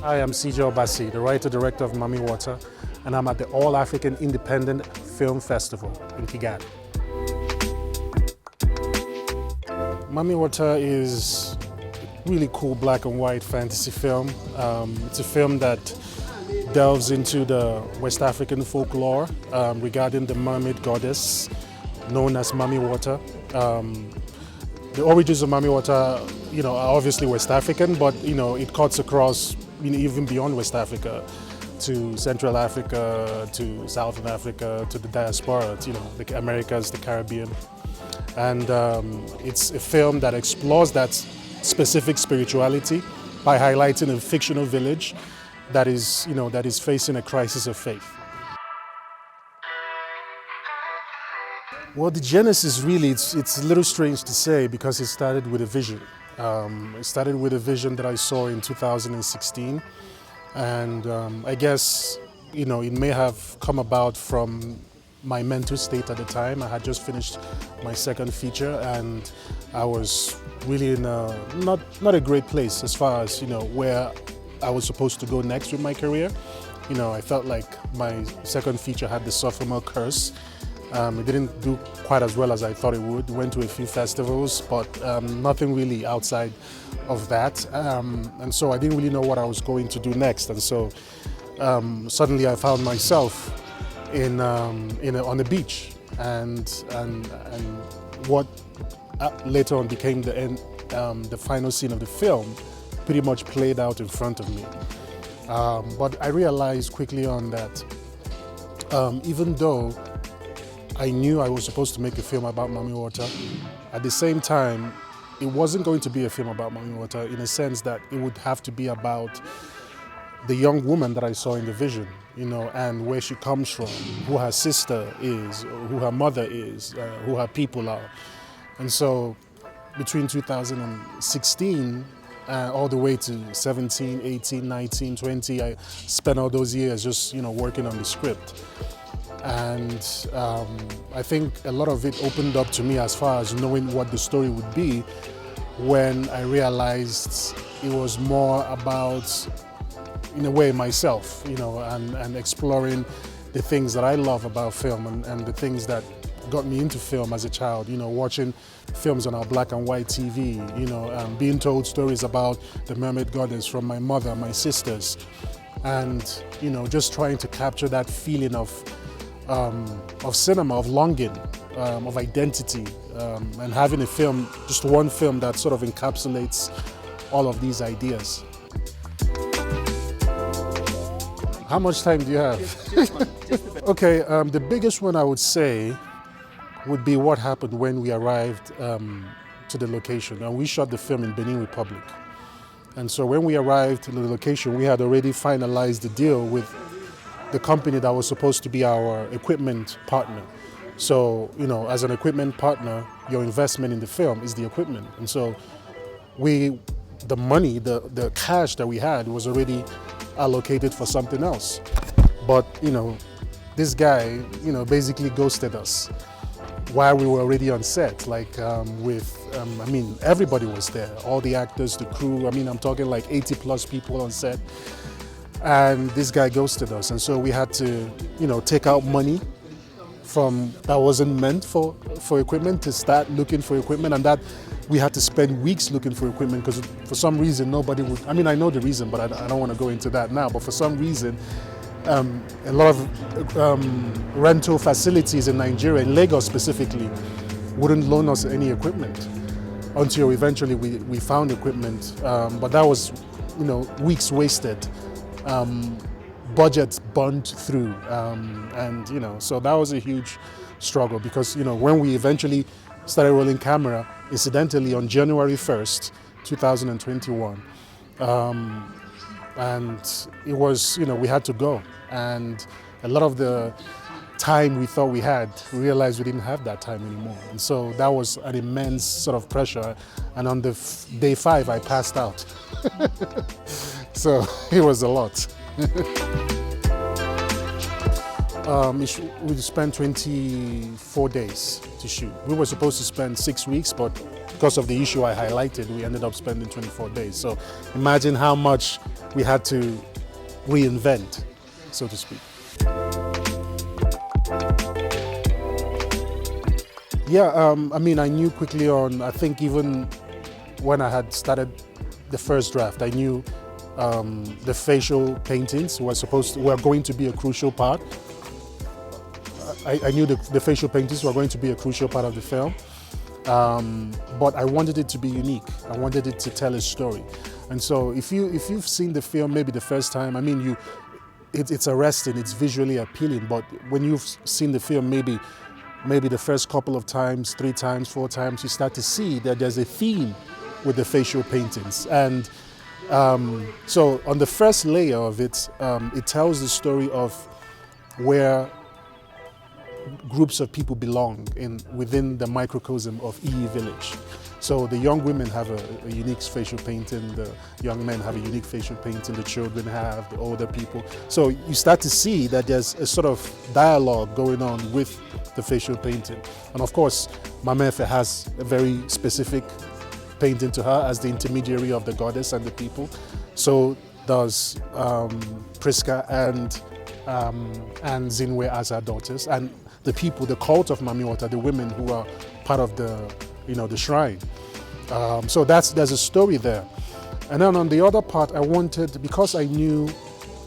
I am CJ Obasi, the writer-director of Mami Wata, and I'm at the All-African Independent Film Festival in Kigali. Mami Wata is a really cool black and white fantasy film. It's a film that delves into the West African folklore regarding the mermaid goddess known as Mami Wata. The origins of Mami Wata, are obviously West African, but it cuts across even beyond West Africa to Central Africa, to Southern Africa, to the diaspora, the Americas, the Caribbean. And it's a film that explores that specific spirituality by highlighting a fictional village that is facing a crisis of faith. Well, the genesis really, it's a little strange to say because it started with a vision. It started with a vision that I saw in 2016. And I guess, it may have come about from my mental state at the time. I had just finished my second feature and I was really in not a great place as far as, where I was supposed to go next with my career. I felt like my second feature had the sophomore curse. It didn't do quite as well as I thought it would. Went to a few festivals, but nothing really outside of that. And so I didn't really know what I was going to do next. And so suddenly I found myself on the beach, and what later on became the final scene of the film pretty much played out in front of me. But I realized quickly on that even though I knew I was supposed to make a film about Mami Wata, at the same time, it wasn't going to be a film about Mami Wata in a sense that it would have to be about the young woman that I saw in the vision, and where she comes from, who her sister is, who her mother is, who her people are. And so between 2016 all the way to 17, 18, 19, 20, I spent all those years just, working on the script. And I think a lot of it opened up to me as far as knowing what the story would be when I realized it was more about, in a way, myself, and exploring the things that I love about film and the things that got me into film as a child, watching films on our black and white TV, being told stories about the mermaid goddess from my mother, my sisters, and, just trying to capture that feeling of cinema, of longing, of identity, and having a film, just one film that sort of encapsulates all of these ideas. How much time do you have? Okay, the biggest one I would say would be what happened when we arrived to the location. And we shot the film in Benin Republic. And so when we arrived to the location, we had already finalized the deal with the company that was supposed to be our equipment partner. So, as an equipment partner, your investment in the film is the equipment. And so the money, the cash that we had was already allocated for something else. But, this guy, basically ghosted us while we were already on set, everybody was there, all the actors, the crew, I'm talking like 80 plus people on set. And this guy ghosted us, and so we had to, take out money from that wasn't meant for equipment to start looking for equipment, and that we had to spend weeks looking for equipment because for some reason nobody would. I know the reason, but I don't want to go into that now. But for some reason, a lot of rental facilities in Nigeria, in Lagos specifically, wouldn't loan us any equipment until eventually we found equipment. But that was, weeks wasted. Budgets burned through, and so that was a huge struggle because when we eventually started rolling camera, incidentally on January 1st, 2021, and it was we had to go, and a lot of the time we thought we had, we realized we didn't have that time anymore, and so that was an immense sort of pressure. And on the day 5, I passed out. So it was a lot. We spent 24 days to shoot. We were supposed to spend 6 weeks, but because of the issue I highlighted, we ended up spending 24 days. So imagine how much we had to reinvent, so to speak. Yeah, I mean, I knew quickly on, I think even when I had started the first draft, I knew the facial paintings were going to be a crucial part. I knew the facial paintings were going to be a crucial part of the film, but I wanted it to be unique. I wanted it to tell a story. And so if you've seen the film maybe the first time, I mean, it's arresting, it's visually appealing, but when you've seen the film maybe the first couple of times, 3 times, 4 times, you start to see that there's a theme with the facial paintings. And so on the first layer of it, it tells the story of where groups of people belong within the microcosm of EE village. So the young women have a unique facial painting, the young men have a unique facial painting, the children have, the older people. So you start to see that there's a sort of dialogue going on with the facial painting. And of course, Mami Wata has a very specific painting to her as the intermediary of the goddess and the people. So does Priska and Zinwe as her daughters, and the people, the cult of Mami Wata, the women who are part of the shrine. So there's a story there. And then on the other part, I wanted, because I knew,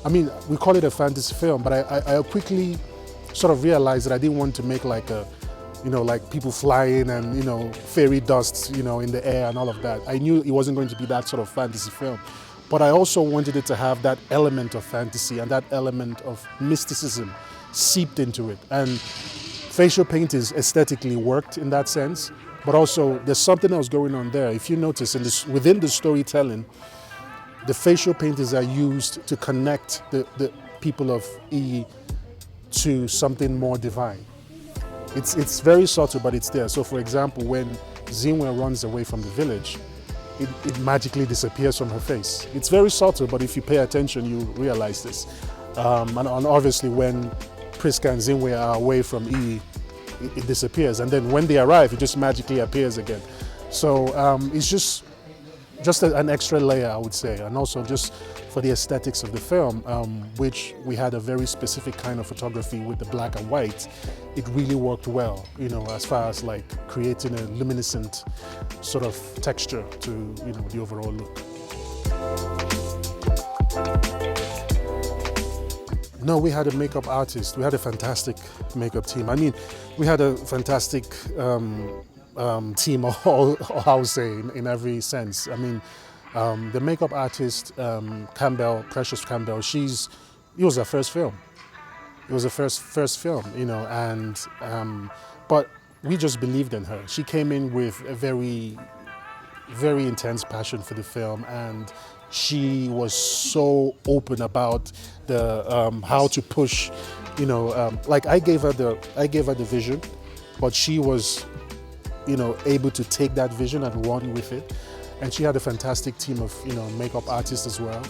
I mean, we call it a fantasy film, but I quickly sort of realized that I didn't want to make like like people flying and, fairy dust, in the air and all of that. I knew it wasn't going to be that sort of fantasy film. But I also wanted it to have that element of fantasy and that element of mysticism seeped into it. And facial paintings aesthetically worked in that sense, but also there's something else going on there. If you notice, within the storytelling, the facial paintings are used to connect the people of EE to something more divine. It's very subtle, but it's there. So for example, when Zinwe runs away from the village, it magically disappears from her face. It's very subtle, but if you pay attention, you realize this. And obviously when Priska and Zinwe are away from EE, it disappears. And then when they arrive, it just magically appears again. So it's just an extra layer, I would say. And also just for the aesthetics of the film, which we had a very specific kind of photography with the black and white, it really worked well, as far as like creating a luminescent sort of texture to, the overall look. No, we had a makeup artist. We had a fantastic makeup team. I mean, we had a fantastic team, I would say, in every sense. I mean, the makeup artist, Precious Campbell, it was her first film. It was her first film, but we just believed in her. She came in with a very, very intense passion for the film, and she was so open about the how to push, like I gave her the vision, but she was, able to take that vision and run with it. And she had a fantastic team of, makeup artists as well.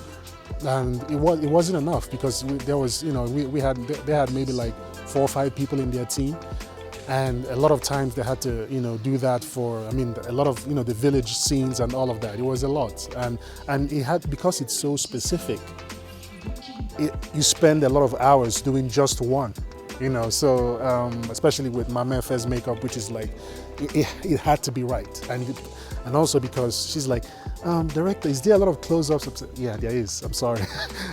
And it wasn't enough because they had maybe like 4 or 5 people in their team. And a lot of times they had to, do that for, a lot of, the village scenes and all of that. It was a lot. And it had, because it's so specific, you spend a lot of hours doing just one, so especially with Mami Wata's makeup, which is like, it had to be right. And also because she's like, director, is there a lot of close-ups? Yeah, there is, I'm sorry.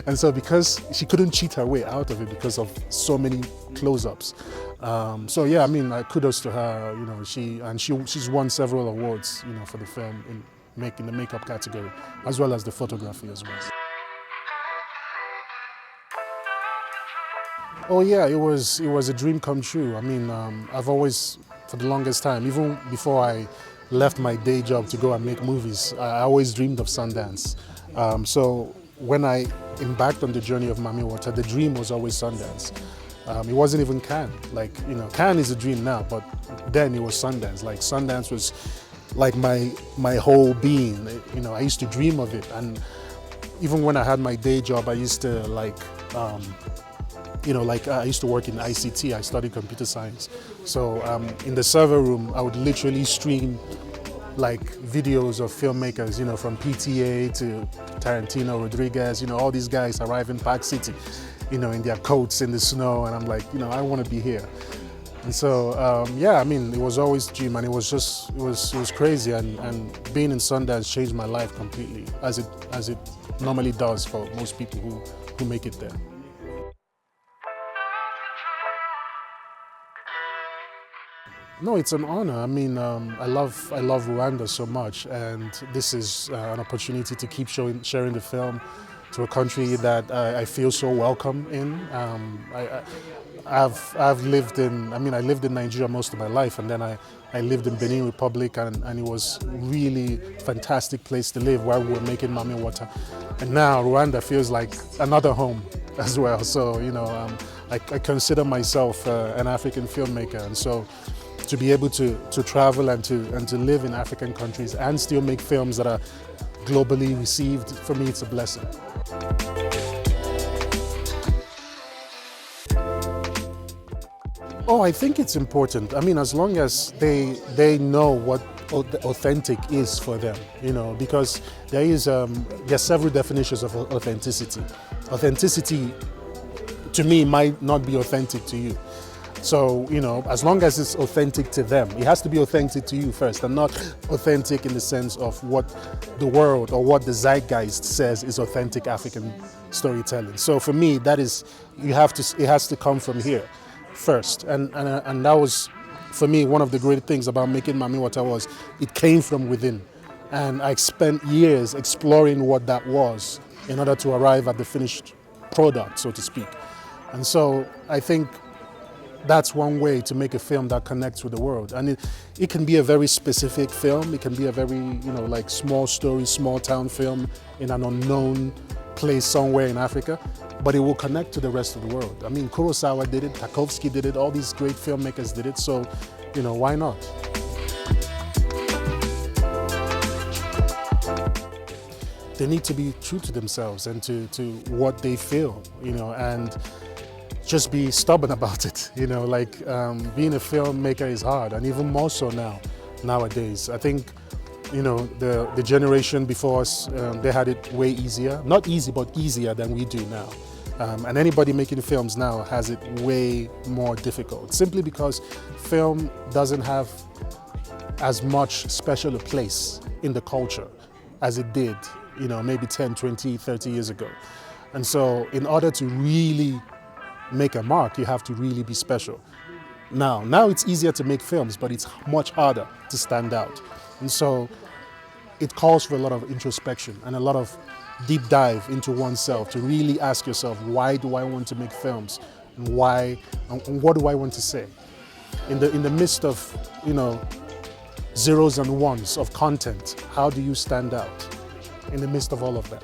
And so because she couldn't cheat her way out of it because of so many close-ups. So yeah, kudos to her, she's won several awards, for the film in the makeup category, as well as the photography as well. Oh yeah, it was a dream come true. I've always, for the longest time, even before I left my day job to go and make movies, I always dreamed of Sundance. So when I embarked on the journey of Mami Wata, the dream was always Sundance. It wasn't even Cannes. Cannes is a dream now, but then it was Sundance. Sundance was like my whole being. I used to dream of it, and even when I had my day job, I used to I used to work in ICT. I studied computer science. So in the server room, I would literally stream like videos of filmmakers, you know, from PTA to Tarantino, Rodriguez, you know, all these guys arrive in Park City, you know, in their coats in the snow, and I'm like, you know, I want to be here. And so, yeah, I mean, it was always dream, and it was crazy, and being in Sundance changed my life completely, as it normally does for most people who make it there. No, it's an honor. I mean, I love Rwanda so much, and this is an opportunity to keep sharing the film to a country that I feel so welcome in. I've lived in, I lived in Nigeria most of my life, and then I lived in Benin Republic, and it was really fantastic place to live while we were making Mami Wata. And now Rwanda feels like another home as well. So, you know, I consider myself an African filmmaker, and so to be able to travel and to live in African countries and still make films that are globally received, for me, it's a blessing. Oh, I think it's important. I mean, as long as they know what authentic is for them, you know, because there's several definitions of authenticity. Authenticity, to me, might not be authentic to you. So, you know, as long as it's authentic to them, it has to be authentic to you first, and not authentic in the sense of what the world or what the zeitgeist says is authentic African storytelling. So for me, that is, it has to come from here first. And that was, for me, one of the great things about making Mami Wata was it came from within. And I spent years exploring what that was in order to arrive at the finished product, so to speak. And so I think that's one way to make a film that connects with the world. And it can be a very specific film. It can be a very, you know, like small story, small town film in an unknown place somewhere in Africa, but it will connect to the rest of the world. I mean, Kurosawa did it, Tarkovsky did it, all these great filmmakers did it, so, you know, why not? They need to be true to themselves and to what they feel, you know, and just be stubborn about it, you know, like being a filmmaker is hard, and even more so nowadays. I think, you know, the generation before us, they had it way easier. Not easy, but easier than we do now. And anybody making films now has it way more difficult, simply because film doesn't have as much special a place in the culture as it did, you know, maybe 10, 20, 30 years ago. And so in order to really make a mark, you have to really be special. Now it's easier to make films, but it's much harder to stand out. And so it calls for a lot of introspection and a lot of deep dive into oneself to really ask yourself, why do I want to make films? And why, and what do I want to say? In the midst of, you know, zeros and ones of content, how do you stand out in the midst of all of that?